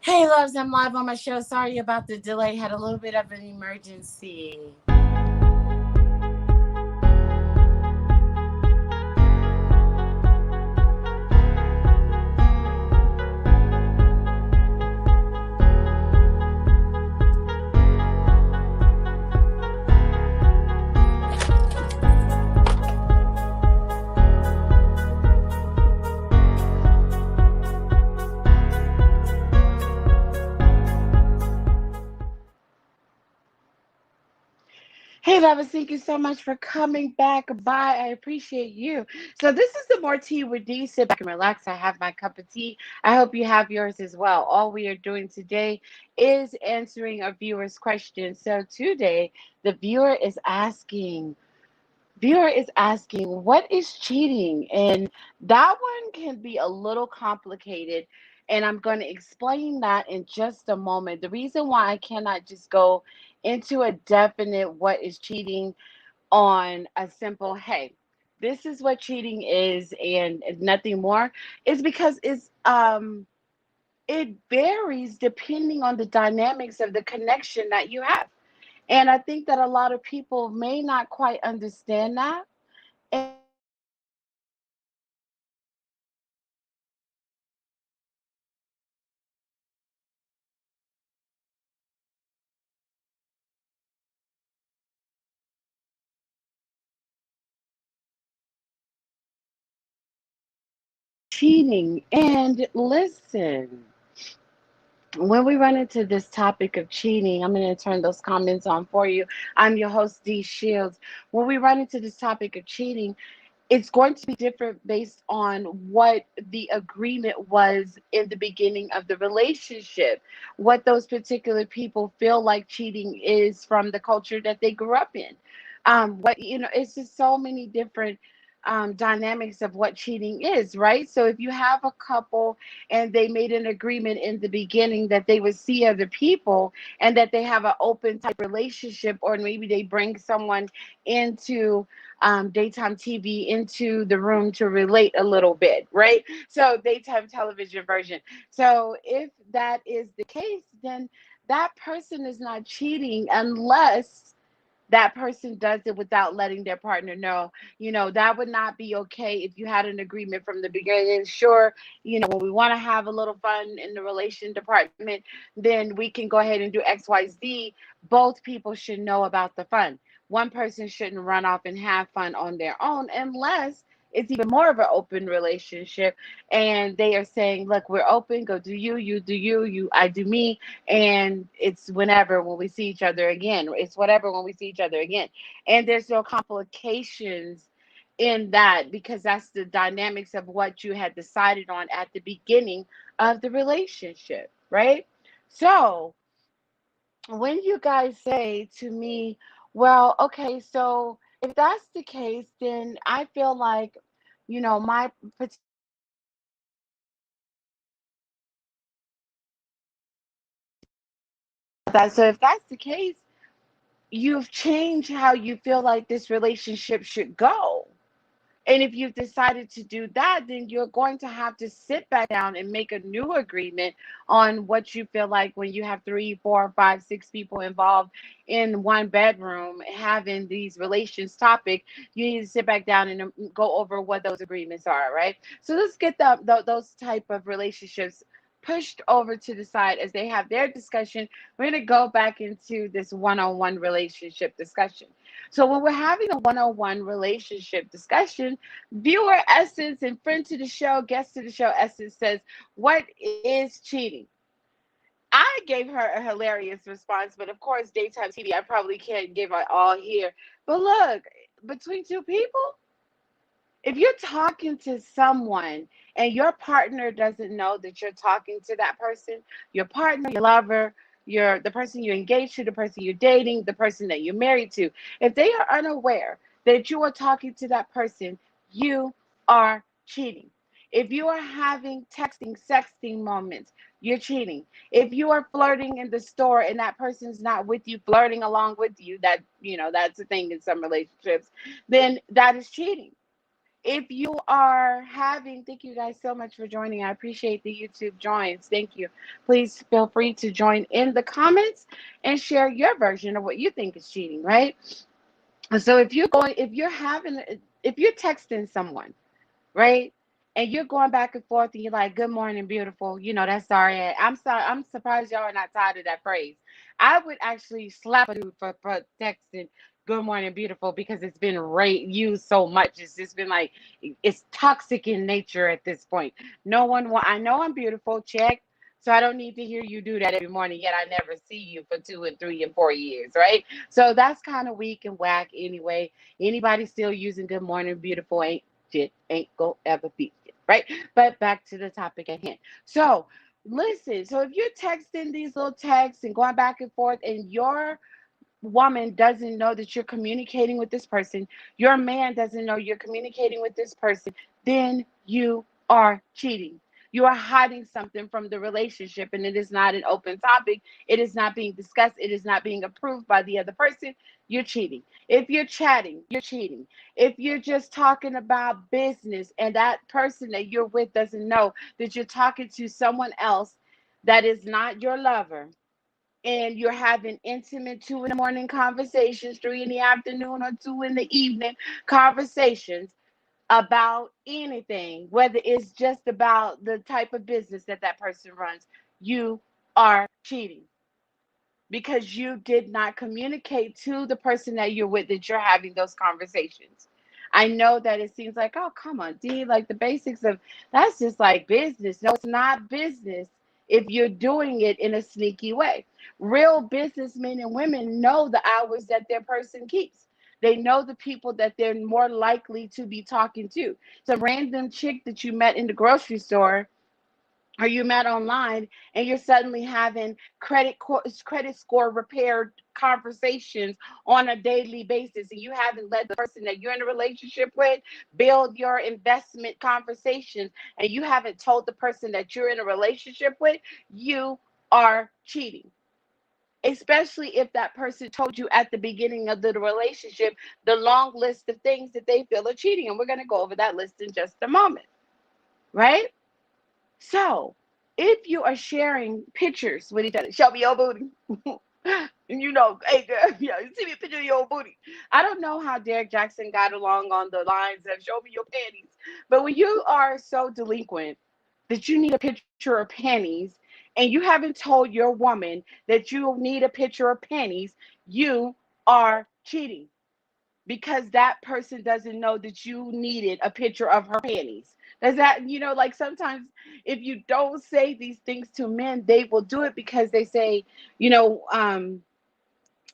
Hey, loves, I'm live on my show. Sorry about the delay. Had a little bit of an emergency. Hey, lovers, thank you so much for coming back by. I appreciate you. So, this is the More Tea with D. Sit back and relax. I have my cup of tea. I hope you have yours as well. All we are doing today is answering a viewer's question. So, today, the viewer is asking, what is cheating? And that one can be a little complicated. And I'm going to explain that in just a moment. The reason why I cannot just go into a definite what is cheating on a simple, hey, this is what cheating is and nothing more, is because it varies depending on the dynamics of the connection that you have. And I think that a lot of people may not quite understand that. And cheating. And listen, when we run into this topic of cheating, I'm going to turn those comments on for you. I'm your host, D Shields. When we run into this topic of cheating, it's going to be different based on what the agreement was in the beginning of the relationship, what those particular people feel like cheating is from the culture that they grew up in. It's just so many different dynamics of what cheating is, right? So if you have a couple and they made an agreement in the beginning that they would see other people and that they have an open type relationship, or maybe they bring someone into daytime TV into the room to relate a little bit, right? So, daytime television version. So, if that is the case, then that person is not cheating unless that person does it without letting their partner know. That would not be okay if you had an agreement from the beginning. Sure, when we want to have a little fun in the relation department, then we can go ahead and do XYZ. Both people should know about the fun. One person shouldn't run off and have fun on their own unless it's even more of an open relationship and they are saying, look, we're open, go do you, you do you, I do me, and it's whenever when we see each other again. It's whatever when we see each other again. And there's no complications in that because that's the dynamics of what you had decided on at the beginning of the relationship, right? So when you guys say to me, well, okay, so if that's the case, then I feel like, my that. So if that's the case, you've changed how you feel like this relationship should go. And if you've decided to do that, then you're going to have to sit back down and make a new agreement on what you feel like when you have three, four, five, six people involved in one bedroom having these relations topic. You need to sit back down and go over what those agreements are, right? So let's get those type of relationships pushed over to the side as they have their discussion. We're going to go back into this one-on-one relationship discussion. So when we're having a one-on-one relationship discussion, viewer Essence and friend to the show, guest to the show, Essence says, what is cheating? I gave her a hilarious response, but of course, daytime TV, I probably can't give it all here. But look, between two people, if you're talking to someone and your partner doesn't know that you're talking to that person, your partner, your lover, the person you're engaged to, the person you're dating, the person that you're married to, if they are unaware that you are talking to that person, you are cheating. If you are having texting, sexting moments, you're cheating. If you are flirting in the store and that person's not with you, flirting along with you, that's a thing in some relationships, then that is cheating. If you are having, thank you guys so much for joining. I appreciate the YouTube joins. Thank you. Please feel free to join in the comments and share your version of what you think is cheating, right? So if you're texting someone, right? And you're going back and forth and you're like, good morning, beautiful. That's sorry. I'm sorry. I'm surprised y'all are not tired of that phrase. I would actually slap a dude for texting good morning, beautiful, because it's been used so much. It's just been like, it's toxic in nature at this point. No one I know I'm beautiful, check. So I don't need to hear you do that every morning, yet I never see you for 2 and 3 and 4 years, right? So that's kind of weak and whack anyway. Anybody still using good morning, beautiful shit ain't gonna ever beat it, right? But back to the topic at hand. So listen, so if you're texting these little texts and going back and forth, and your woman doesn't know that you're communicating with this person, your man doesn't know you're communicating with this person, then you are cheating. You are hiding something from the relationship, and it is not an open topic. It is not being discussed. It is not being approved by the other person. You're cheating. If you're chatting, you're cheating. If you're just talking about business and that person that you're with doesn't know that you're talking to someone else that is not your lover, and you're having intimate 2 in the morning conversations, 3 in the afternoon, or 2 in the evening conversations about anything, whether it's just about the type of business that that person runs, you are cheating because you did not communicate to the person that you're with that you're having those conversations. I know that it seems like, oh, come on, D, like the basics of that's just like business. No, it's not business if you're doing it in a sneaky way. Real businessmen and women know the hours that their person keeps. They know the people that they're more likely to be talking to. Some random chick that you met in the grocery store or you met online, and you're suddenly having credit score repaired conversations on a daily basis, and you haven't let the person that you're in a relationship with build your investment conversations, and you haven't told the person that you're in a relationship with, you are cheating. Especially if that person told you at the beginning of the relationship the long list of things that they feel are cheating, and we're going to go over that list in just a moment, right? So, if you are sharing pictures with each other, show me your booty. And hey girl, yeah, you see me a picture of your booty. I don't know how Derek Jackson got along on the lines of show me your panties, but when you are so delinquent that you need a picture of panties and you haven't told your woman that you need a picture of panties, you are cheating because that person doesn't know that you needed a picture of her panties. Does that, like sometimes if you don't say these things to men, they will do it because they say, you know,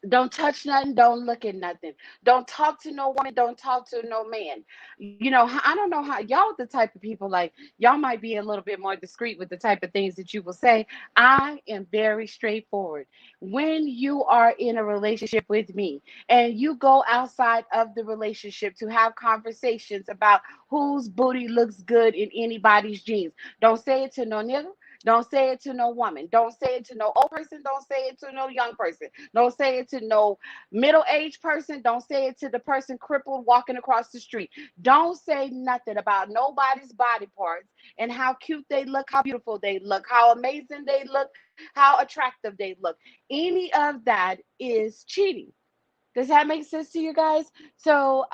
don't touch nothing, don't look at nothing. Don't talk to no woman, don't talk to no man. I don't know how y'all the type of people like y'all might be a little bit more discreet with the type of things that you will say. I am very straightforward. When you are in a relationship with me and you go outside of the relationship to have conversations about whose booty looks good in anybody's jeans, don't say it to no nigga. Don't say it to no woman. Don't say it to no old person. Don't say it to no young person. Don't say it to no middle-aged person. Don't say it to the person crippled walking across the street. Don't say nothing about nobody's body parts and how cute they look, how beautiful they look, how amazing they look, how attractive they look. Any of that is cheating. Does that make sense to you guys? So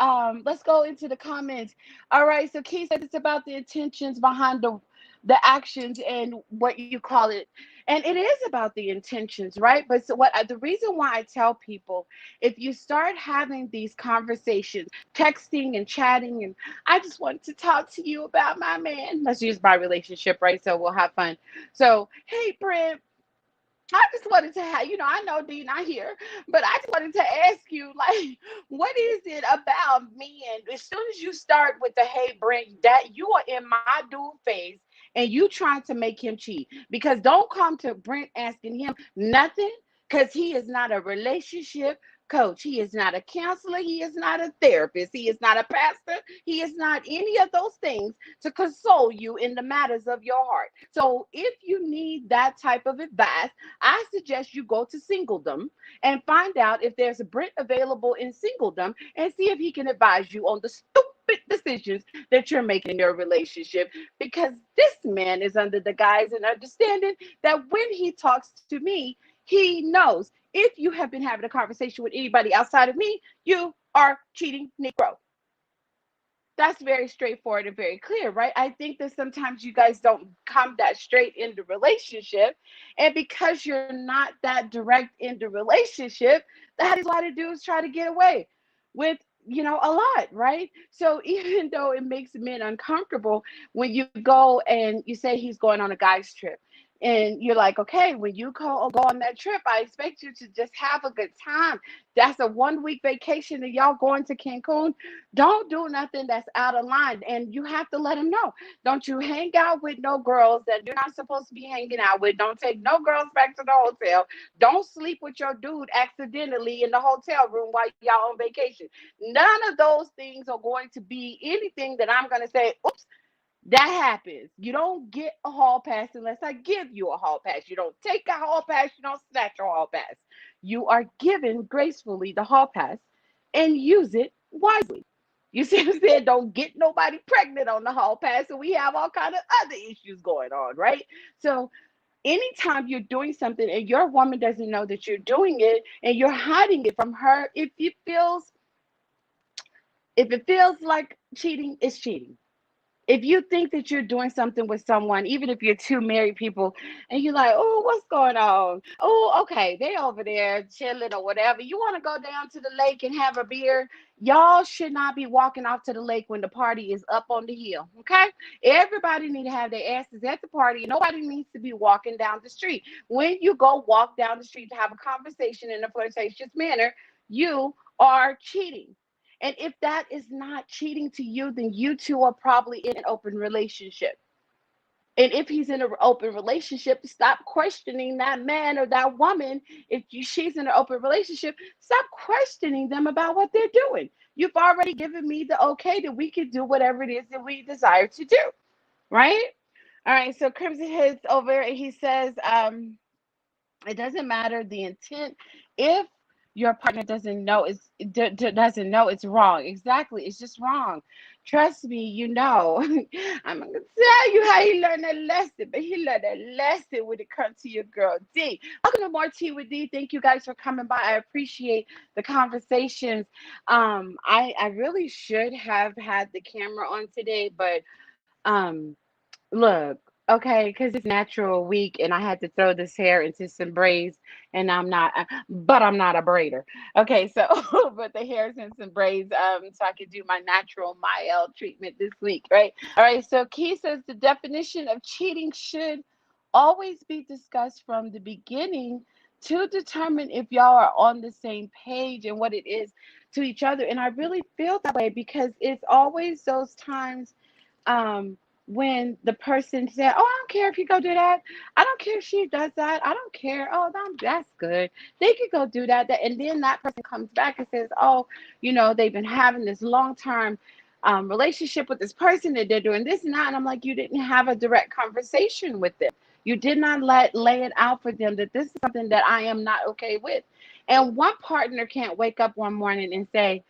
let's go into the comments. All right. So Key said it's about the intentions behind the actions and what you call it, and it is about the intentions, right? But so the reason why I tell people, if you start having these conversations, texting and chatting, and I just wanted to talk to you about my man. Let's use my relationship, right? So we'll have fun. So hey, Brent. I just wanted to have, I know D not here, but I just wanted to ask you, like, what is it about me? And as soon as you start with the hey Brent, that you are in my dude phase and you trying to make him cheat. Because don't come to Brent asking him nothing, because he is not a relationship coach. He is not a counselor. He is not a therapist. He is not a pastor. He is not any of those things to console you in the matters of your heart. So if you need that type of advice, I suggest you go to Singledom and find out if there's a Brent available in Singledom and see if he can advise you on the stoop stupid decisions that you're making in your relationship, because this man is under the guise and understanding that when he talks to me, he knows if you have been having a conversation with anybody outside of me, you are cheating Negro. That's very straightforward and very clear, right? I think that sometimes you guys don't come that straight in the relationship. And because you're not that direct in the relationship, that is why the dudes try to get away with, a lot, right? So even though it makes men uncomfortable when you go and you say he's going on a guy's trip, and you're like, okay, when you go on that trip, I expect you to just have a good time. That's a 1 week vacation and y'all going to Cancun. Don't do nothing that's out of line. And you have to let them know. Don't you hang out with no girls that you're not supposed to be hanging out with. Don't take no girls back to the hotel. Don't sleep with your dude accidentally in the hotel room while y'all on vacation. None of those things are going to be anything that I'm going to say, oops, that happens. You don't get a hall pass unless I give you a hall pass. You don't take a hall pass. You don't snatch a hall pass. You are given gracefully the hall pass and use it wisely. You see what I'm saying? Don't get nobody pregnant on the hall pass. So we have all kind of other issues going on, right? So anytime you're doing something and your woman doesn't know that you're doing it and you're hiding it from her, if it feels like cheating, it's cheating. If you think that you're doing something with someone, even if you're two married people, and you're like, oh, what's going on? Oh, okay, they over there chilling or whatever. You want to go down to the lake and have a beer? Y'all should not be walking off to the lake when the party is up on the hill. Okay, everybody need to have their asses at the party. Nobody needs to be walking down the street. When you go walk down the street to have a conversation in a flirtatious manner, you are cheating. And if that is not cheating to you, then you two are probably in an open relationship. And if he's in an open relationship, stop questioning that man or that woman. She's in an open relationship, stop questioning them about what they're doing. You've already given me the okay that we can do whatever it is that we desire to do, right? All right. So Crimson hits over and he says, it doesn't matter the intent if your partner doesn't know it's wrong. Exactly, it's just wrong. Trust me, you know. I'm gonna tell you how he learned that lesson, but he learned that lesson when it comes to your girl D. Welcome to More Tea with D. Thank you guys for coming by. I appreciate the conversations. I really should have had the camera on today, but um look, okay, because it's natural week and I had to throw this hair into some braids and but I'm not a braider. Okay, so, but the hair's in some braids, so I could do my natural Mielle treatment this week, right? All right, so Key says the definition of cheating should always be discussed from the beginning to determine if y'all are on the same page and what it is to each other. And I really feel that way because it's always those times when the person said, "Oh, I don't care if you go do that. I don't care if she does that. I don't care. Oh, that's good. They could go do that." And then that person comes back and says, "Oh, they've been having this long term relationship with this person that they're doing this and that." And I'm like, you didn't have a direct conversation with them. You did not lay it out for them that this is something that I am not okay with. And one partner can't wake up one morning and say,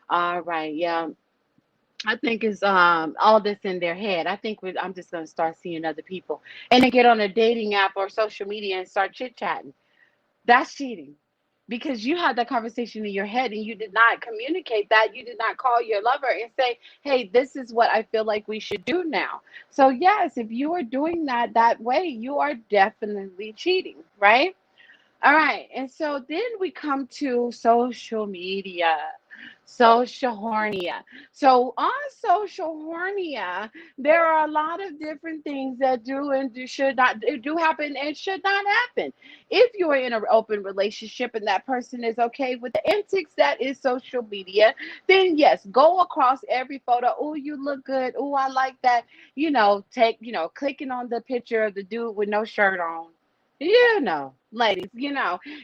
"All right, yeah, I think it's all this in their head. I'm just gonna start seeing other people and then get on a dating app or social media and start chit chatting." That's cheating because you had that conversation in your head and you did not communicate that. You did not call your lover and say, "Hey, this is what I feel like we should do now." So yes, if you are doing that way, you are definitely cheating, right? All right. And so then we come to social media. Social hornia. So on social hornia, there are a lot of different things that should not do happen and should not happen. If you are in an open relationship and that person is okay with the antics that is social media, then yes, go across every photo. Oh, you look good. Oh, I like that. Clicking on the picture of the dude with no shirt on. Ladies,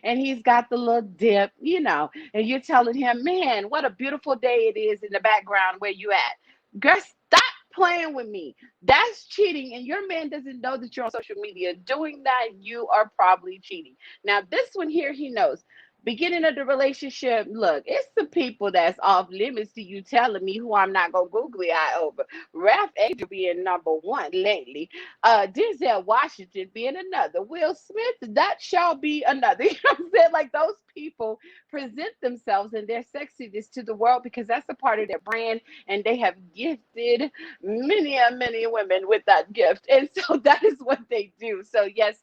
and he's got the little dip, and you're telling him, "Man, what a beautiful day it is in the background where you at." Girl, stop playing with me. That's cheating, and your man doesn't know that you're on social media doing that. You are probably cheating. Now, this one here, he knows. Beginning of the relationship, look, it's the people that's off limits to you telling me who I'm not gonna googly eye over. Ralph Angel being number one lately, Denzel Washington being another, Will Smith, that shall be another. You know what I'm saying? Like those people present themselves and their sexiness to the world because that's a part of their brand, and they have gifted many and many women with that gift, and so that is what they do. So yes,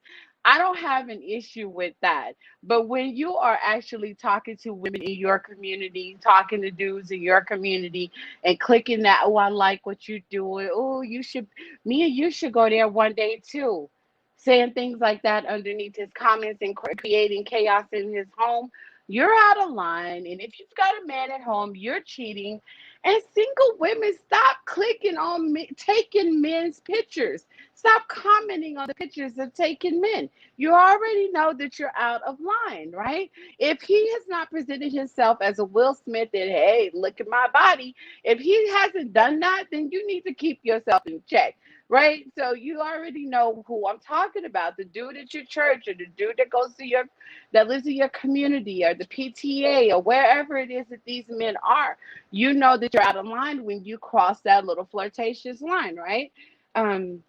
I don't have an issue with that. But when you are actually talking to women in your community, talking to dudes in your community, and clicking that, oh, I like what you're doing. Oh, you should, me and you should go there one day too. Saying things like that underneath his comments and creating chaos in his home, you're out of line. And if you've got a man at home, you're cheating. And single women, stop clicking on me, taking men's pictures. Stop commenting on the pictures of taken men. You already know that you're out of line, right? If he has not presented himself as a Will Smith and, hey, look at my body, if he hasn't done that, then you need to keep yourself in check, right? So you already know who I'm talking about, the dude at your church or the dude that goes to your, that lives in your community or the PTA or wherever it is that these men are. You know that you're out of line when you cross that little flirtatious line, right? Um,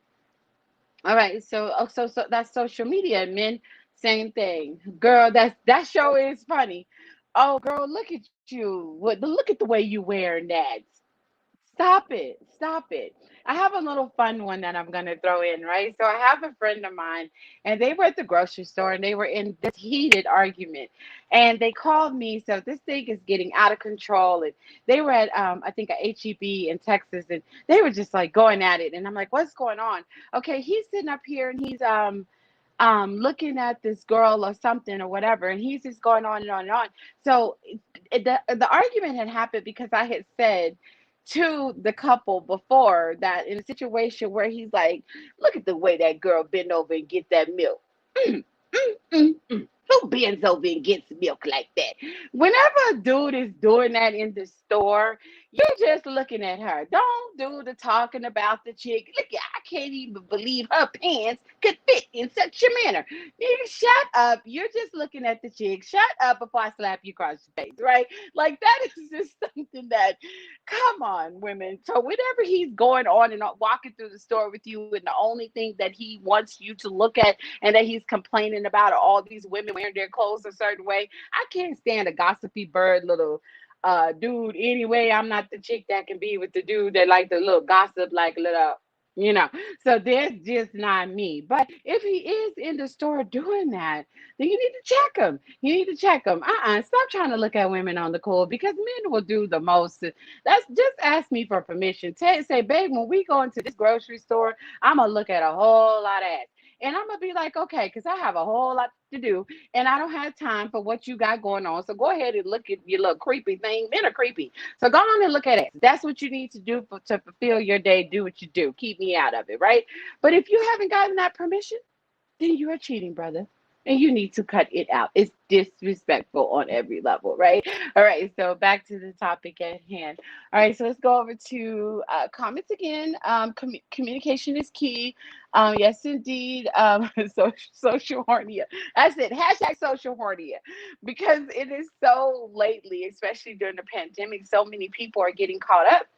all right, so that's social media. Men, same thing. Girl, that show is funny. Oh, girl, look at you. Look at the way you wearing that. Stop it. Stop it. I have a little fun one that I'm going to throw in, right? So I have a friend of mine, and they were at the grocery store and they were in this heated argument. And they called me. So this thing is getting out of control. And they were at, I think, a HEB in Texas, and they were just like going at it. And I'm like, what's going on? Okay, he's sitting up here and he's, looking at this girl or something or whatever, and he's just going on and on and on. So the argument had happened because I had said to the couple before that in a situation where he's like, look at the way that girl bend over and get that milk. Mm, mm. Who bends over and gets milk like that? Whenever a dude is doing that in the store, you're just looking at her. Don't do the talking about the chick. Look, I can't even believe her pants could fit in such a manner. Nigga, shut up. You're just looking at the chick. Shut up before I slap you across the face, right? Like that is just something that, come on, women. So whenever he's going on and on, walking through the store with you, and the only thing that he wants you to look at and that he's complaining about are all these women wearing their clothes a certain way. I can't stand a gossipy bird little dude anyway. I'm not the chick that can be with the dude that like the little gossip, like little, you know. So that's just not me. But if he is in the store doing that, then you need to check him. You need to check him. Stop trying to look at women on the cool because men will do the most. That's just ask me for permission. Say, babe, when we go into this grocery store, I'm gonna look at a whole lot of ass. And I'm gonna be like, okay, because I have a whole lot to do, and I don't have time for what you got going on. So go ahead and look at your little creepy thing. Men are creepy, so go on and look at it. That's what you need to do to fulfill your day. Do what you do. Keep me out of it, right? But if you haven't gotten that permission, then you are cheating, brother. And you need to cut it out. It's disrespectful on every level, right? All right, so back to the topic at hand. All right, so let's go over to comments again. Communication is key. Yes, indeed. Social hornia. That's it. Hashtag social hornia. Because it is so lately, especially during the pandemic, so many people are getting caught up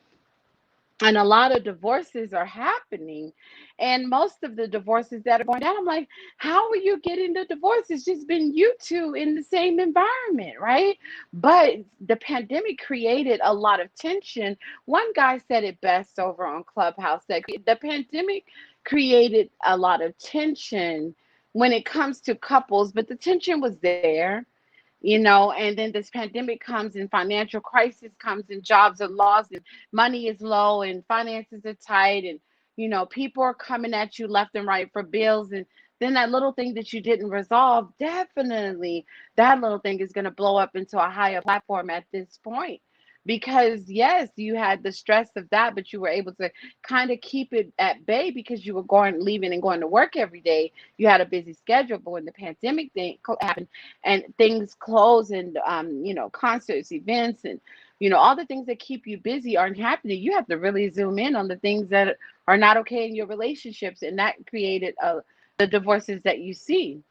and a lot of divorces are happening, and most of the divorces that are going down, I'm like, how are you getting the divorce? It's just been you two in the same environment, right? But the pandemic created a lot of tension. One guy said it best over on Clubhouse that the pandemic created a lot of tension when it comes to couples, but the tension was there, and then this pandemic comes and financial crisis comes and jobs are lost and money is low and finances are tight, and people are coming at you left and right for bills, and then that little thing that you didn't resolve, definitely that little thing is going to blow up into a higher platform at this point, because yes, you had the stress of that, but you were able to kind of keep it at bay because you were going leaving and going to work every day. You had a busy schedule, but when the pandemic thing happened and things close, and concerts, events, and all the things that keep you busy aren't happening, you have to really zoom in on the things that are not okay in your relationships, and that created the divorces that you see,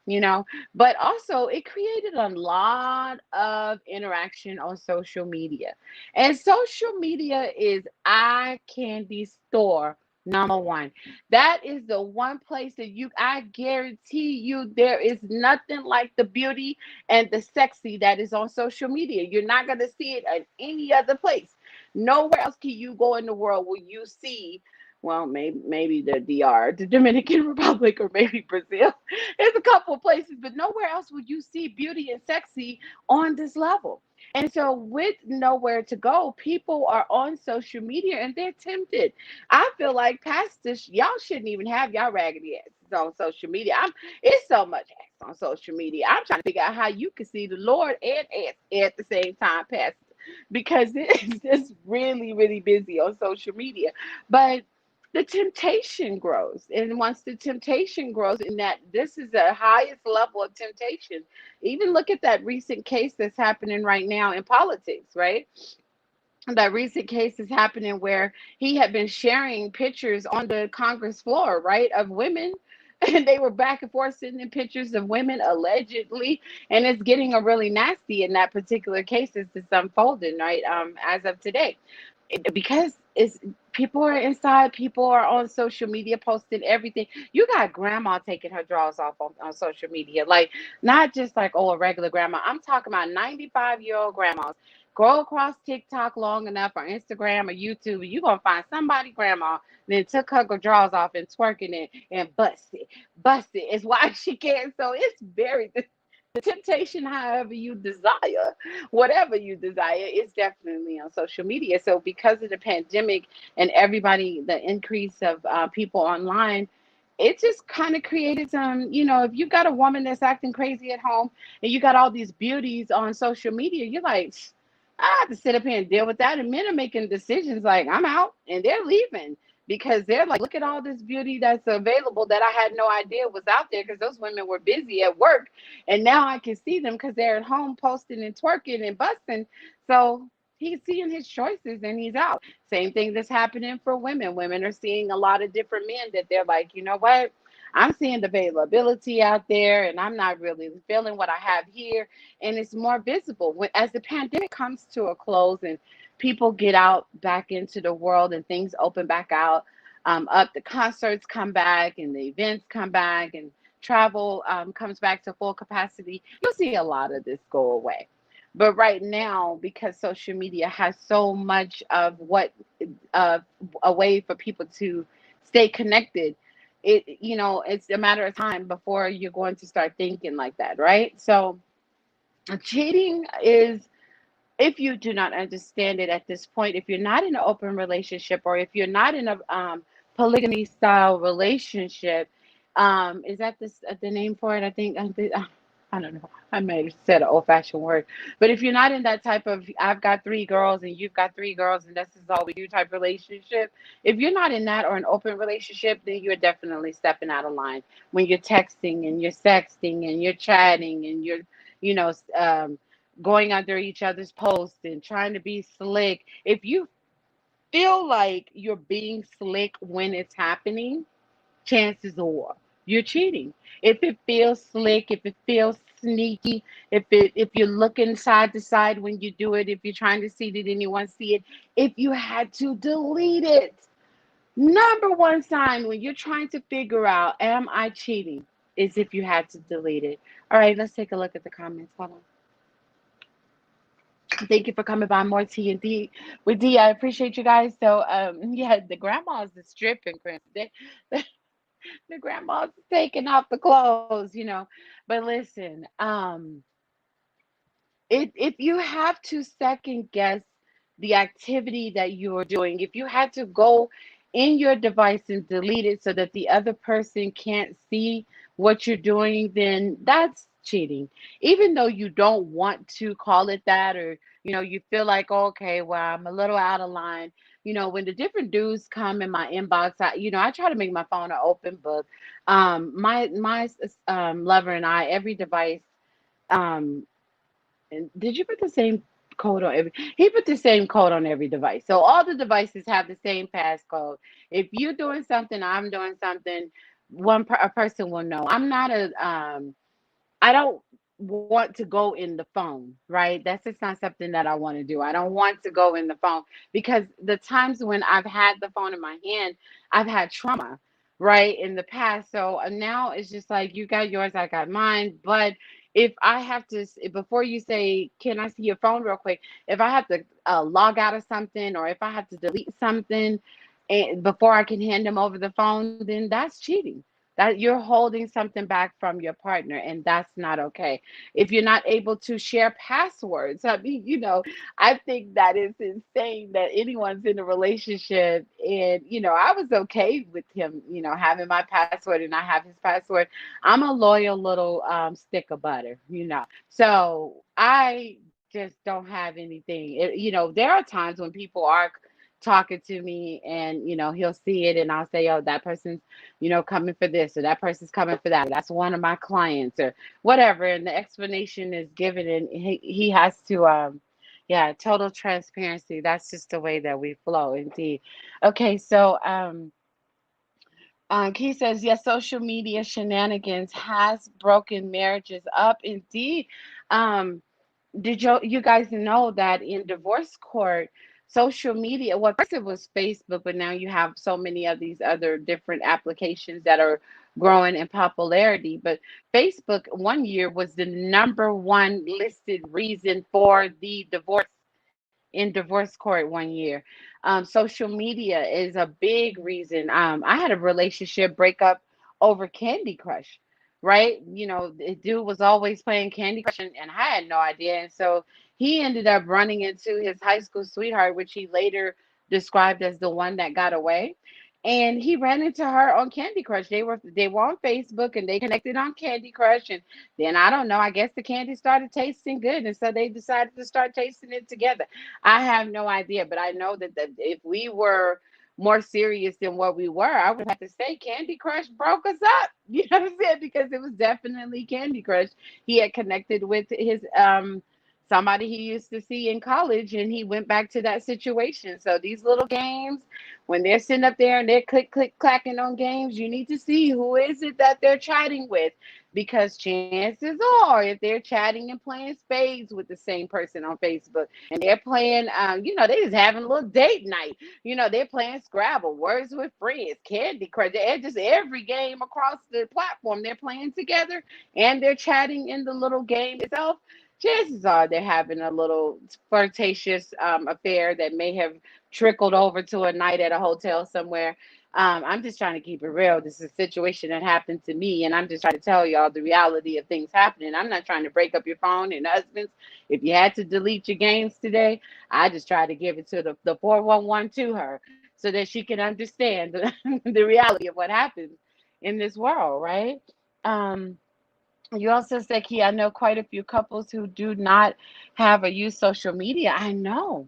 but also it created a lot of interaction on social media. And social media is eye candy store number one. That is the one place that I guarantee you, there is nothing like the beauty and the sexy that is on social media. You're not going to see it at any other place. Nowhere else can you go in the world where you see, well, maybe the DR, the Dominican Republic, or maybe Brazil. There's a couple of places, but nowhere else would you see beauty and sexy on this level. And so, with nowhere to go, people are on social media and they're tempted. I feel like pastors, y'all shouldn't even have y'all raggedy asses on social media. It's so much ass on social media. I'm trying to figure out how you can see the Lord and ass at the same time, pastor, because it's just really, really busy on social media. But the temptation grows. And once the temptation grows, in that this is the highest level of temptation. Even look at that recent case that's happening right now in politics, right? That recent case is happening where he had been sharing pictures on the Congress floor, right, of women. And they were back and forth sending pictures of women allegedly. And it's getting a really nasty in that particular case as it's unfolding, right, as of today. Because it's people are inside, people are on social media posting everything. You got grandma taking her drawers off on social media, like not just like, oh, a regular grandma. I'm talking about 95-year-old grandmas. Go across TikTok long enough, or Instagram or YouTube, and you're gonna find somebody grandma then took her drawers off and twerking it and bust it. It's why she can't. So it's very, the temptation, however you desire, whatever you desire, is definitely on social media. So because of the pandemic and everybody, the increase of people online, it just kind of created some, if you got a woman that's acting crazy at home and you got all these beauties on social media, you're like, I have to sit up here and deal with that. And men are making decisions like, I'm out, and they're leaving because they're like, look at all this beauty that's available that I had no idea was out there, because those women were busy at work. And now I can see them because they're at home posting and twerking and busting. So he's seeing his choices and he's out. Same thing that's happening for women. Women are seeing a lot of different men that they're like, you know what? I'm seeing the availability out there and I'm not really feeling what I have here. And it's more visible as the pandemic comes to a close and people get out back into the world and things open back out, up, the concerts come back and the events come back and travel comes back to full capacity. You'll see a lot of this go away. But right now, because social media has so much of what, uh, a way for people to stay connected, it's a matter of time before you're going to start thinking like that, right? So cheating is, if you do not understand it at this point, if you're not in an open relationship, or if you're not in a polygamy style relationship, is that the name for it? I don't know. I may have said an old fashioned word, but if you're not in that type of, I've got three girls and you've got three girls and this is all we do type relationship, if you're not in that or an open relationship, then you're definitely stepping out of line when you're texting and you're sexting and you're chatting and you're, you know, going under each other's posts and trying to be slick. If you feel like you're being slick when it's happening, chances are you're cheating. If it feels slick, if it feels sneaky, if you're looking side to side when you do it, if you're trying to see did anyone see it, if you had to delete it. Number one sign when you're trying to figure out, am I cheating, is if you had to delete it. All right, let's take a look at the comments. Hold on. Thank you for coming by. More T and D with D. I appreciate you guys. So yeah, the grandmas is stripping, Chris. The grandma's taking off the clothes. But listen, if you have to second guess the activity that you're doing, if you had to go in your device and delete it so that the other person can't see what you're doing, then that's cheating. Even though you don't want to call it that, or you feel like, okay, well, I'm a little out of line. When the different dudes come in my inbox, I try to make my phone an open book. My lover and I, every device, um and did you put the same code on every? He put the same code on every device. So all the devices have the same passcode. If you're doing something, I'm doing something. a person will know. I don't want to go in the phone, right? That's just not something that I want to do. I don't want to go in the phone because the times when I've had the phone in my hand, I've had trauma, right, in the past. So now it's just like you got yours, I got mine. But if I have to, before you say, can I see your phone real quick? If I have to log out of something or if I have to delete something and before I can hand them over the phone, then that's cheating. That you're holding something back from your partner, and that's not okay. If you're not able to share passwords, I mean, I think that is insane that anyone's in a relationship. And I was okay with him, having my password and I have his password. I'm a loyal little stick of butter, so I just don't have anything. There are times when people are talking to me and he'll see it and I'll say, oh, that person's coming for this or that person's coming for that. That's one of my clients or whatever. And the explanation is given and he has to, yeah, total transparency. That's just the way that we flow, indeed. Okay, so he says, yes, social media shenanigans has broken marriages up, indeed. Um, did you guys know that in divorce court, social media, well, first it was Facebook, but now you have so many of these other different applications that are growing in popularity. But Facebook one year was the number one listed reason for the divorce in divorce court one year. Social media is a big reason. I had a relationship breakup over Candy Crush, right? The dude was always playing Candy Crush, and I had no idea. And so he ended up running into his high school sweetheart, which he later described as the one that got away. And he ran into her on Candy Crush. They were on Facebook and they connected on Candy Crush. And then I don't know, I guess the candy started tasting good. And so they decided to start tasting it together. I have no idea, but I know that if we were more serious than what we were, I would have to say Candy Crush broke us up. You know what I'm saying? Because it was definitely Candy Crush. He had connected with his somebody he used to see in college and he went back to that situation. So these little games, when they're sitting up there and they're click clacking on games, you need to see who is it that they're chatting with, because chances are if they're chatting and playing spades with the same person on Facebook and they're playing they just having a little date night, they're playing Scrabble, Words with Friends, Candy Crush, they're just every game across the platform they're playing together and they're chatting in the little game itself. Chances are they're having a little flirtatious affair that may have trickled over to a night at a hotel somewhere. I'm just trying to keep it real. This is a situation that happened to me, and I'm just trying to tell y'all the reality of things happening. I'm not trying to break up your phone and husbands. If you had to delete your games today, I just tried to give it to the 411 to her so that she can understand the reality of what happens in this world, right? Um, you also said, Key, I know quite a few couples who do not have or use social media. I know.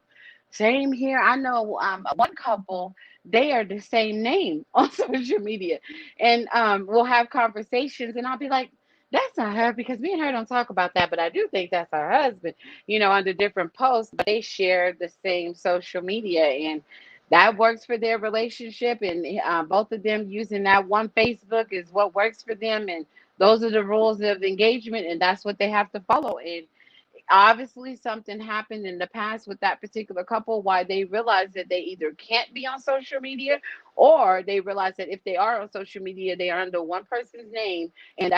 Same here. I know one couple, they are the same name on social media. And we'll have conversations, and I'll be like, that's not her because me and her don't talk about that, but I do think that's her husband, under different posts, but they share the same social media. And that works for their relationship. And both of them using that one Facebook is what works for them. And those are the rules of engagement, and that's what they have to follow. And obviously, something happened in the past with that particular couple why they realized that they either can't be on social media or they realize that if they are on social media, they are under one person's name, and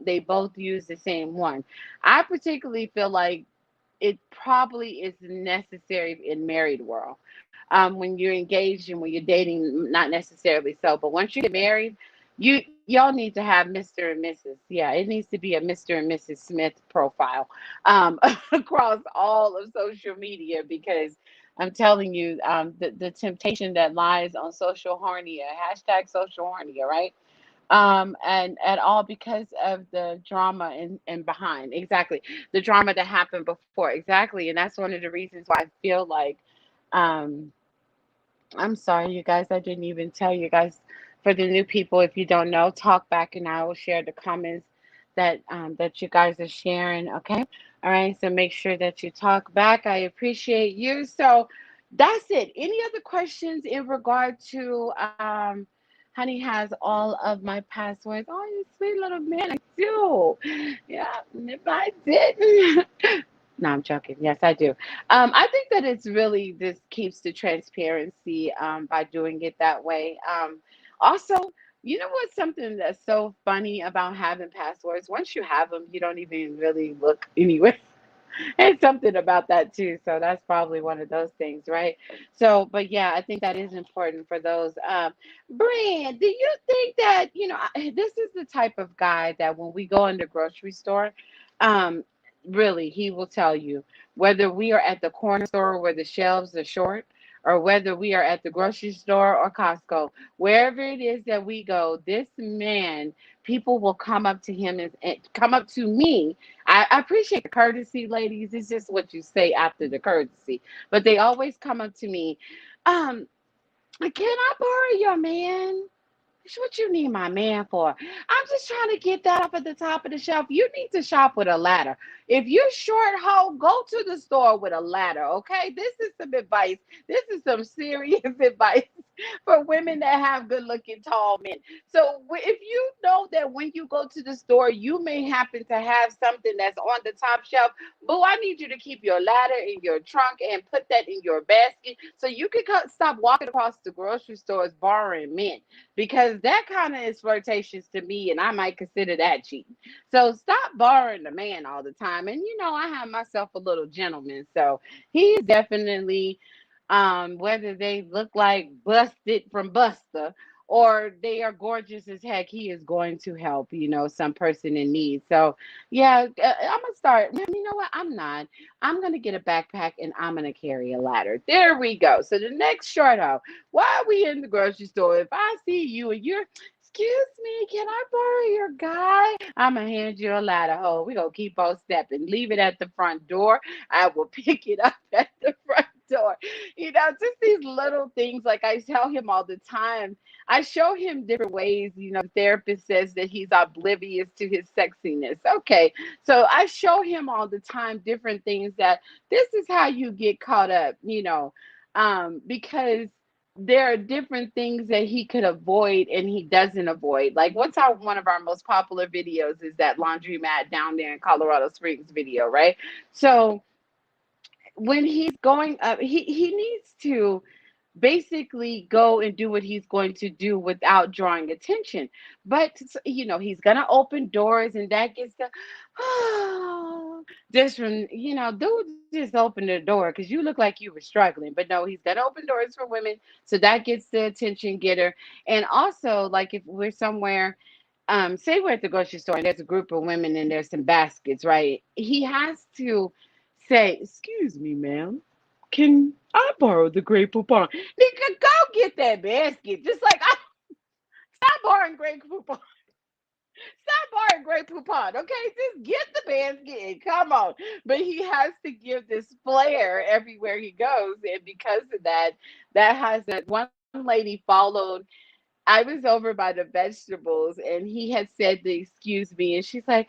they both use the same one. I particularly feel like it probably is necessary in married world. When you're engaged and when you're dating, not necessarily so. But once you get married, y'all need to have Mr. and Mrs. Yeah, it needs to be a Mr. and Mrs. Smith profile across all of social media, because I'm telling you, the temptation that lies on social hornia, hashtag social hornia, right? And at all because of the drama and behind, exactly, the drama that happened before, exactly. And that's one of the reasons why I feel like um I'm sorry, you guys, I didn't even tell you guys. For the new people, if you don't know, talk back and I will share the comments that you guys are sharing. Okay, all right, so make sure that you talk back. I appreciate you. So that's it. Any other questions in regard to Honey has all of my passwords. Oh, you sweet little man, I do. Yeah, and if I didn't, no, I'm joking. Yes, I do. I think that it's really this keeps the transparency by doing it that way. Also, you know what's something that's so funny about having passwords? Once you have them, you don't even really look anywhere. It's something about that too. So that's probably one of those things, right? So, but yeah, I think that is important for those. Brand, do you think that, this is the type of guy that when we go in the grocery store, um, really, he will tell you whether we are at the corner store where the shelves are short or whether we are at the grocery store or Costco, wherever it is that we go, this man, people will come up to him and come up to me. I appreciate the courtesy, ladies. It's just what you say after the courtesy. But they always come up to me. Um, can I borrow your man? What you need my man for? I'm just trying to get that off at the top of the shelf. You need to shop with a ladder. If you're short, hoe, go to the store with a ladder, okay? This is some advice. This is some serious advice for women that have good looking tall men. So if you know that when you go to the store, you may happen to have something that's on the top shelf, boo, I need you to keep your ladder in your trunk and put that in your basket so you can stop walking across the grocery stores borrowing men because that kind of is flirtatious to me, and I might consider that cheating. So stop borrowing the man all the time. And I have myself a little gentleman, so he is definitely, whether they look like Busted from Buster or they are gorgeous as heck, he is going to help, some person in need. So yeah, I'm gonna start. Man, you know what? I'm not. I'm gonna get a backpack and I'm gonna carry a ladder. There we go. So the next short hoe, while we in the grocery store, if I see you and you're, excuse me, can I borrow your guy? I'm gonna hand you a ladder. Oh, we gonna keep on stepping. Leave it at the front door. I will pick it up at the front door. Just these little things. Like I tell him all the time. I show him different ways. The therapist says that he's oblivious to his sexiness. Okay, so I show him all the time different things that this is how you get caught up. Because there are different things that he could avoid and he doesn't avoid. Like one of our most popular videos is that laundromat down there in Colorado Springs video, right? So when he's going up, he needs to basically go and do what he's going to do without drawing attention. But he's gonna open doors, and that gets the just from dude, just open the door because you look like you were struggling. But no, he's gonna open doors for women, so that gets the attention getter. And also, like if we're somewhere, say we're at the grocery store and there's a group of women and there's some baskets, right? He has to say, "Excuse me, ma'am, can I borrow the Grey Poupon?" Nigga, go get that basket. Just like, stop borrowing Grey Poupon. Stop borrowing Grey Poupon, okay? Just get the basket and come on. But he has to give this flair everywhere he goes. And because of that, that has that one lady followed. I was over by the vegetables and he had said the excuse me and she's like,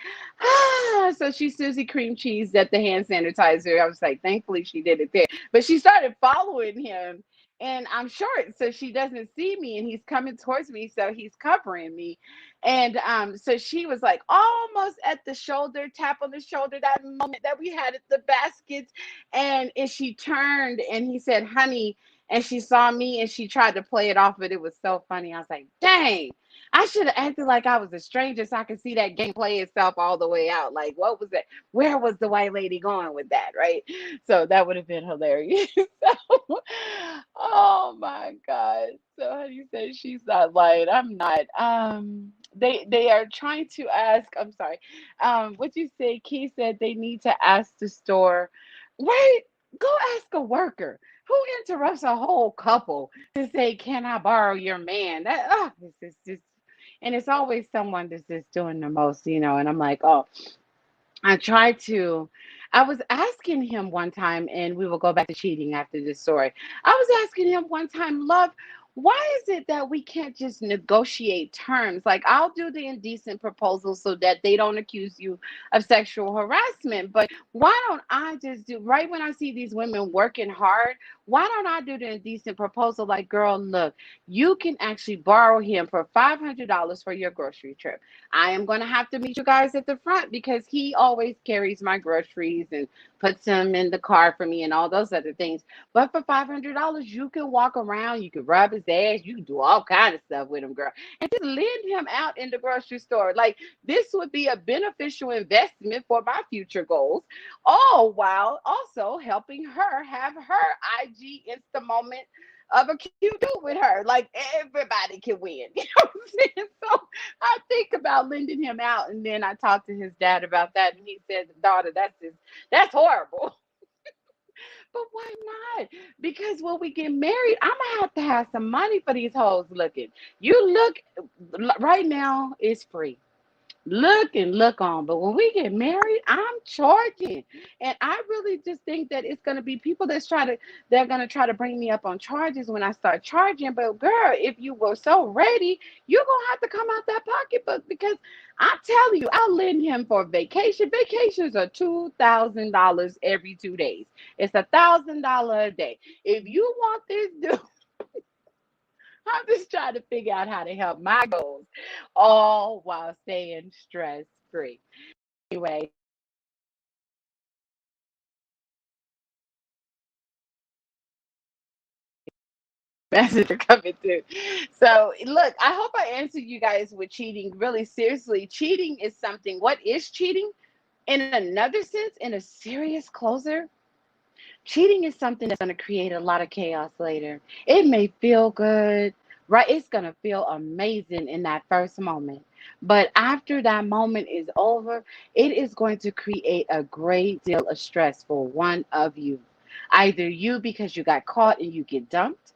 so she Susie cream cheese at the hand sanitizer. I was like, thankfully she did it there. But she started following him and I'm short, so she doesn't see me and he's coming towards me, so he's covering me. And so she was like almost at the shoulder, tap on the shoulder, that moment that we had at the baskets. And she turned and he said, honey, and she saw me and she tried to play it off, but it was so funny. I was like, dang, I should have acted like I was a stranger so I could see that game play itself all the way out. Like, what was that? Where was the white lady going with that, right? So that would have been hilarious. So, oh my God. So how do you say she's not lying? I'm not. They are trying to ask, I'm sorry. What you say, Key said they need to ask the store. Wait, go ask a worker. Who interrupts a whole couple to say, "Can I borrow your man?" This is just, and it's always someone that's just doing the most, And I'm like, oh, I tried to. I was asking him one time, and we will go back to cheating after this story. I was asking him one time, love, Why is it that we can't just negotiate terms? Like, I'll do the indecent proposal so that they don't accuse you of sexual harassment. But why don't I just do, right when I see these women working hard, why don't I do the indecent proposal? Like, girl, look, you can actually borrow him for $500 for your grocery trip. I am going to have to meet you guys at the front because he always carries my groceries and puts them in the car for me and all those other things. But for $500, you can walk around, you can rub his ass, you can do all kind of stuff with him, girl, and just lend him out in the grocery store. Like, this would be a beneficial investment for my future goals, all while also helping her have her IG Insta moment of a cute dude with her. Like, everybody can win. You know what I'm saying? So I think about lending him out, and then I talked to his dad about that, and he said, "Daughter, that's horrible." But why not? Because when we get married, I'm gonna have some money for these hoes looking. You look right now, it's free. Look and look on. But when we get married, I'm charging. And I really just think that it's gonna be people they're gonna try to bring me up on charges when I start charging. But girl, if you were so ready, you're gonna have to come out that pocketbook because I'm telling you, I'll lend him for vacation. Vacations are $2,000 every 2 days. It's $1,000 a day. If you want this dude, I'm just trying to figure out how to help my goals, all while staying stress free. Anyway, messenger coming through. So, look, I hope I answered you guys with cheating really seriously. Cheating is something, what is cheating? In another sense, in a serious closer, cheating is something that's going to create a lot of chaos later. It may feel good, right? It's going to feel amazing in that first moment. But after that moment is over, it is going to create a great deal of stress for one of you. Either you because you got caught and you get dumped,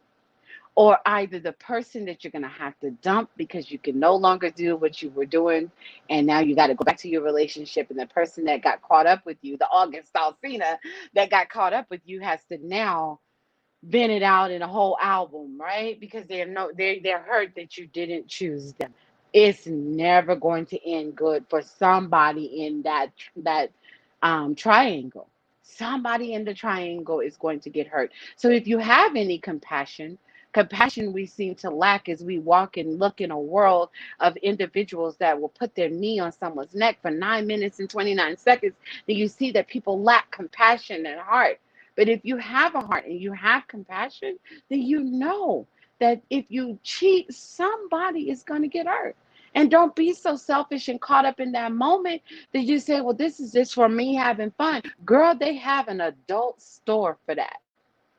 or either the person that you're going to have to dump because you can no longer do what you were doing and now you got to go back to your relationship, and the person that got caught up with you, the August Alsina that got caught up with you, has to now vent it out in a whole album, right? Because they're hurt that you didn't choose them. It's never going to end good for somebody in that triangle. Somebody in the triangle is going to get hurt. So if you have any compassion, compassion we seem to lack as we walk and look in a world of individuals that will put their knee on someone's neck for 9 minutes and 29 seconds, then you see that people lack compassion and heart. But if you have a heart and you have compassion, then you know that if you cheat, somebody is going to get hurt. And don't be so selfish and caught up in that moment that you say, well, this is just for me having fun. Girl, they have an adult store for that.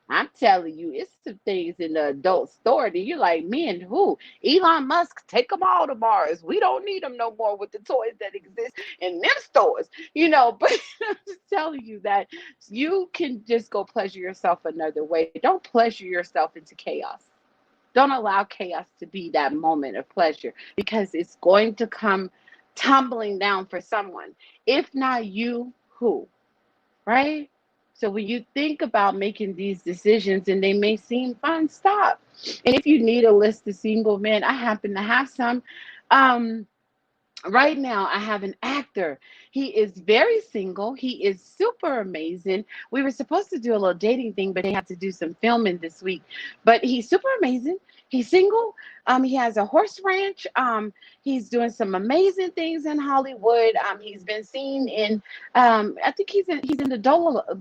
I'm telling you, it's some things in the adult store that you're like, me and who? Elon Musk, take them all to Mars. We don't need them no more with the toys that exist in them stores, But I'm just telling you that you can just go pleasure yourself another way. Don't pleasure yourself into chaos. Don't allow chaos to be that moment of pleasure because it's going to come tumbling down for someone. If not you, who? Right? So when you think about making these decisions and they may seem fun, stop. And if you need a list of single men, I happen to have some. Um, right now I have an actor. He is very single. He is super amazing. We were supposed to do a little dating thing, but they have to do some filming this week. But he's super amazing. He's single. He has a horse ranch. He's doing some amazing things in Hollywood. He's been seen in I think he's in the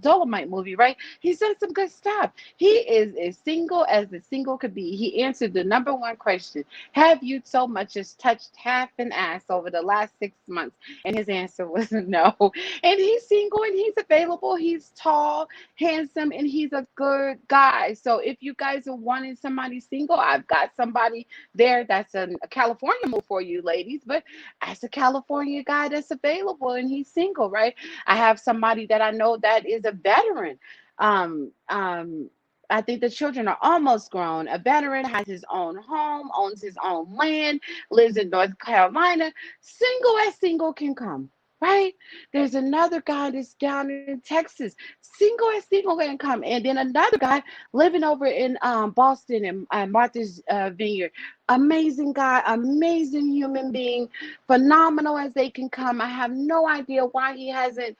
Dolomite movie, right? He's done some good stuff. He is as single as the single could be. He answered the number one question: have you so much as touched half an ass over the last 6 months? And his answer was no. And he's single and he's available. He's tall, handsome, and he's a good guy. So if you guys are wanting somebody single, I've got somebody there that's a California move for you, ladies. But as a California guy that's available and he's single, right? I have somebody that I know that is a veteran. Um, um, I think the children are almost grown. A veteran, has his own home, owns his own land, lives in North Carolina. Single as single can come, right? There's another guy that's down in Texas, single income, and then another guy living over in Boston and Martha's Vineyard. Amazing guy, amazing human being, phenomenal as they can come. I have no idea why he hasn't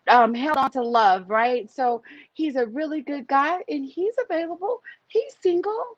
held on to love, right? So he's a really good guy, and he's available. He's single.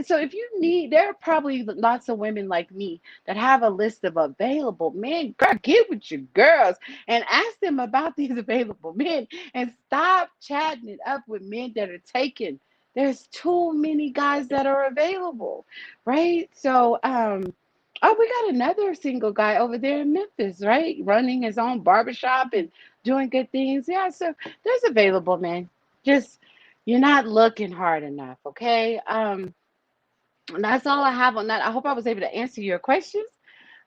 So if you need, there are probably lots of women like me that have a list of available men. Girl, get with your girls and ask them about these available men and stop chatting it up with men that are taken. There's too many guys that are available, right? So, oh, we got another single guy over there in Memphis, right? Running his own barbershop and doing good things. Yeah, so there's available men. Just you're not looking hard enough, okay? That's all I have on that. I hope I was able to answer your questions.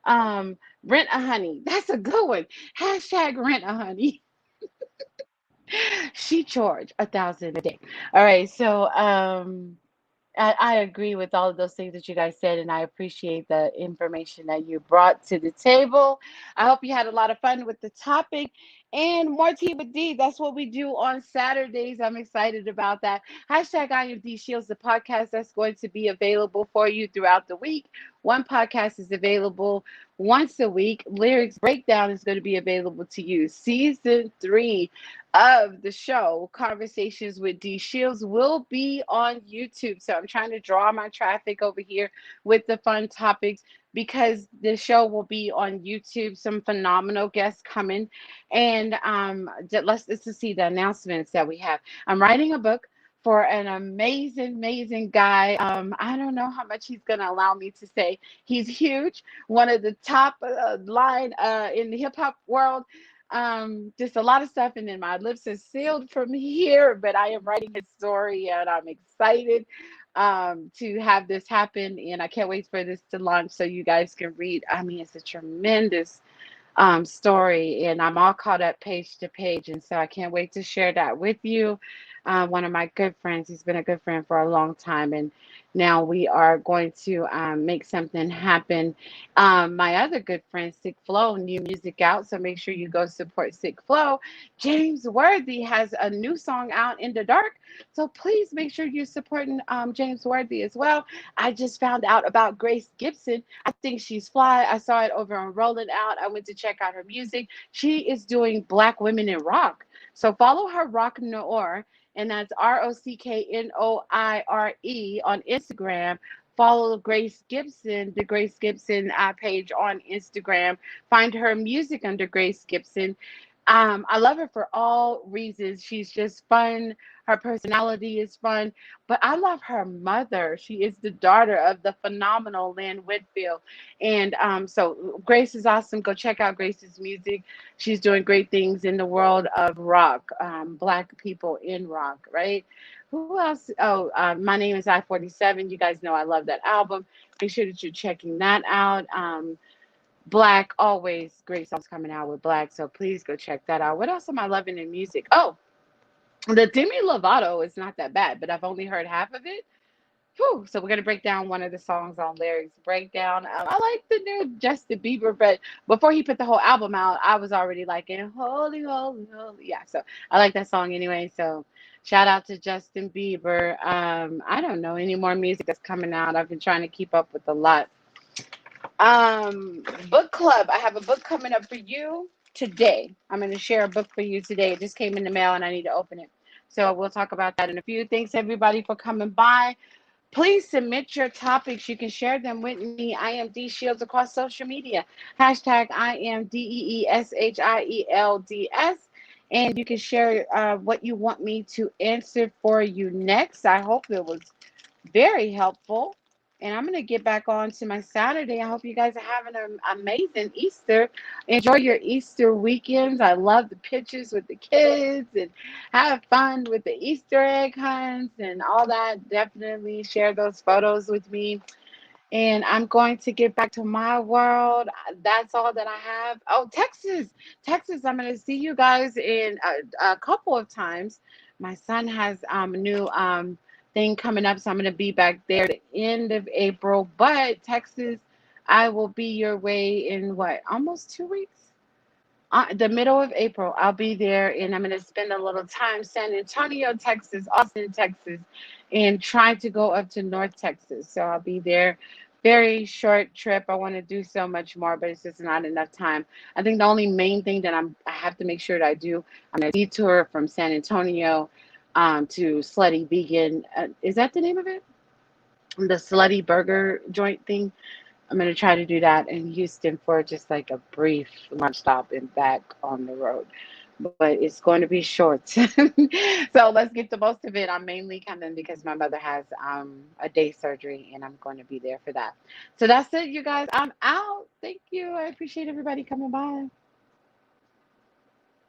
Rent a honey. That's a good one. Hashtag rent a honey. She charged 1,000 a day. All right, so I agree with all of those things that you guys said, and I appreciate the information that you brought to the table. I hope you had a lot of fun with the topic. And more tea with D. That's what we do on Saturdays. I'm excited about that. Hashtag I am D Shields, the podcast that's going to be available for you throughout the week. One podcast is available once a week. Lyrics Breakdown is going to be available to you. Season 3 of the show, Conversations with D Shields, will be on YouTube. So I'm trying to draw my traffic over here with the fun topics because the show will be on YouTube. Some phenomenal guests coming. And let's just see the announcements that we have. I'm writing a book for an amazing guy. I don't know how much he's going to allow me to say. He's huge, one of the top line in the hip hop world. Just a lot of stuff, and then my lips are sealed from here, but I am writing his story and I'm excited to have this happen, and I can't wait for this to launch so you guys can read. I mean, it's a tremendous story, and I'm all caught up page to page, and so I can't wait to share that with you. One of my good friends, he's been a good friend for a long time, and now we are going to make something happen. My other good friend, Sick Flow, new music out, so make sure you go support Sick Flow. James Worthy has a new song out, In the Dark, so please make sure you're supporting James Worthy as well. I just found out about Grace Gibson. I think she's fly. I saw it over on Rolling Out. I went to check out her music. She is doing Black Women in Rock. So follow her, Rock Noir, and that's ROCKNOIRE on Instagram. Follow Grace Gibson, the Grace Gibson page on Instagram. Find her music under Grace Gibson. I love her for all reasons. She's just fun. Her personality is fun. But I love her mother. She is the daughter of the phenomenal Lynn Whitfield. And so Grace is awesome. Go check out Grace's music. She's doing great things in the world of rock, Black people in rock, right? Who else? Oh, My Name is I-47. You guys know I love that album. Make sure that you're checking that out. Black, always great songs coming out with Black. So please go check that out. What else am I loving in music? Oh, the Demi Lovato is not that bad, but I've only heard half of it. Whew. So we're gonna break down one of the songs on Lyrics Breakdown. I like the new Justin Bieber, but before he put the whole album out, I was already like in holy, holy, holy. Yeah, so I like that song anyway. So shout out to Justin Bieber. I don't know any more music that's coming out. I've been trying to keep up with a lot. Book club. I have a book coming up for you today. I'm going to share a book for you today. It just came in the mail and I need to open it. So we'll talk about that in a few. Thanks everybody for coming by. Please submit your topics. You can share them with me. I am D Shields across social media. Hashtag I am DEESHIELDS. And you can share what you want me to answer for you next. I hope it was very helpful. And I'm going to get back on to my Saturday. I hope you guys are having an amazing Easter. Enjoy your Easter weekends. I love the pictures with the kids and have fun with the Easter egg hunts and all that. Definitely share those photos with me. And I'm going to get back to my world. That's all that I have. Oh, Texas. Texas, I'm going to see you guys in a couple of times. My son has a new thing coming up, so I'm going to be back there the end of April. But Texas, I will be your way in what, almost 2 weeks? The middle of April, I'll be there, and I'm going to spend a little time San Antonio, Texas, Austin, Texas, and trying to go up to North Texas. So I'll be there. Very short trip. I want to do so much more, but it's just not enough time. I think the only main thing that I have to make sure that I do, I'm going to detour from San Antonio to Slutty Vegan. Is that the name of it? The Slutty Burger joint thing. I'm going to try to do that in Houston for just like a brief lunch stop and back on the road. But it's going to be short. So let's get the most of it. I'm mainly coming because my mother has a day surgery and I'm going to be there for that. So that's it, you guys. I'm out. Thank you. I appreciate everybody coming by.